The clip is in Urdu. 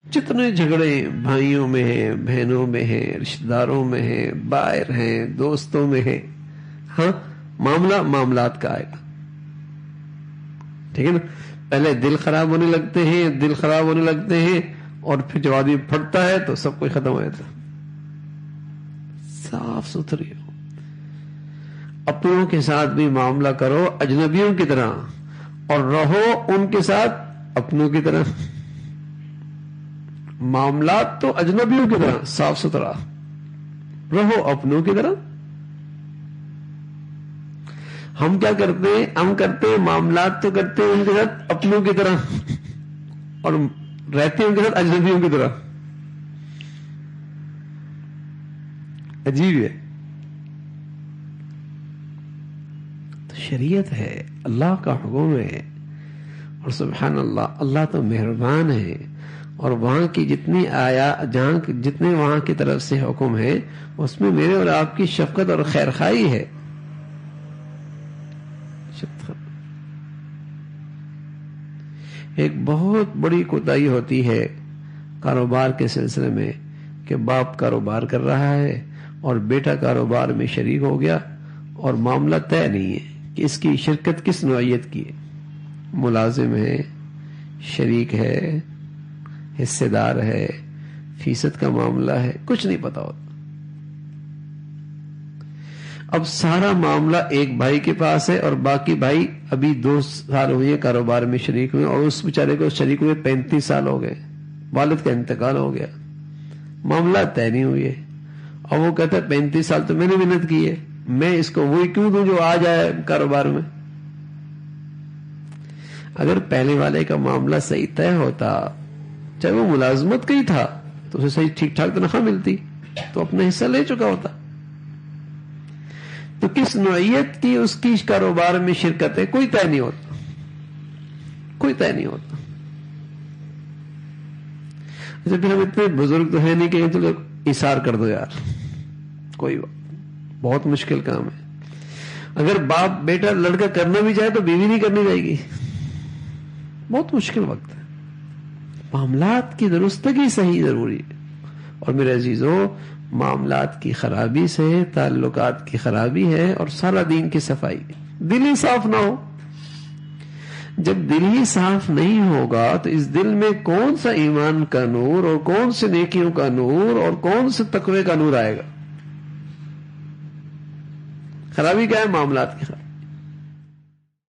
جتنے جھگڑے بھائیوں میں ہیں، بہنوں میں ہیں، رشتہ داروں میں ہیں، باہر ہیں، دوستوں میں ہیں، ہاں معاملات کا آئے گا. ٹھیک ہے نا. پہلے دل خراب ہونے لگتے ہیں اور پھر جب آدمی پھٹتا ہے تو سب کچھ ختم ہو جاتا. صاف ستھری ہو. اپنوں کے ساتھ بھی معاملہ کرو اجنبیوں کی طرح اور رہو ان کے ساتھ اپنوں کی طرح. معاملات تو اجنبیوں کی طرح صاف ستھرا، رہو اپنوں کی طرح. ہم کیا کرتے ہیں؟ ہم کرتے ہیں معاملات تو کرتے ہیں ان کے ساتھ اپنوں کی طرح اور رہتے ہیں ان کے ساتھ اجنبیوں کی طرح. عجیب ہے. تو شریعت ہے، اللہ کا حکم ہے. اور سبحان اللہ، اللہ تو مہربان ہے. اور وہاں کی جتنے وہاں کی طرف سے حکم ہے اس میں میرے اور آپ کی شفقت اور خیر خواہی ہے. ایک بہت بڑی کوتاہی ہوتی ہے کاروبار کے سلسلے میں کہ باپ کاروبار کر رہا ہے اور بیٹا کاروبار میں شریک ہو گیا اور معاملہ طے نہیں ہے کہ اس کی شرکت کس نوعیت کی ہے. ملازم ہے، شریک ہے، حصہ دار ہے، فیصد کا معاملہ ہے، کچھ نہیں پتا ہوتا. اب سارا معاملہ ایک بھائی کے پاس ہے اور باقی بھائی ابھی 2 سال ہوئے کاروبار میں شریک ہوئے اور اس بیچارے کو شریک ہوئے 35 سال ہو گئے، والد کا انتقال ہو گیا، معاملہ طے نہیں ہوئے. اور وہ کہتا ہے 35 سال تو میں نے محنت کی ہے، میں اس کو وہی کیوں دوں جو آ جائے کاروبار میں. اگر پہلے والے کا معاملہ صحیح طے ہوتا، چاہے وہ ملازمت کا ہی تھا تو اسے صحیح ٹھیک ٹھاک تنخواہ ملتی تو اپنا حصہ لے چکا ہوتا. تو کس نوعیت کی اس کی کاروبار میں شرکت ہے کوئی طے نہیں ہوتا، کوئی طے نہیں ہوتا. اچھا پھر ہم اتنے بزرگ تو ہے نہیں کہ تو ایثار کر دو یار، کوئی بہت مشکل کام ہے. اگر باپ بیٹا لڑکا کرنا بھی چاہے تو بیوی نہیں کرنی جائے گی، بہت مشکل وقت ہے. معاملات کی درستگی صحیح ضروری ہے. اور میرے عزیزوں، معاملات کی خرابی سے تعلقات کی خرابی ہے اور سارا دین کی صفائی. دل ہی صاف نہ ہو. جب دل ہی صاف نہیں ہوگا تو اس دل میں کون سا ایمان کا نور اور کون سے نیکیوں کا نور اور کون سے تقوی کا نور آئے گا؟ خرابی کیا ہے؟ معاملات کی خرابی.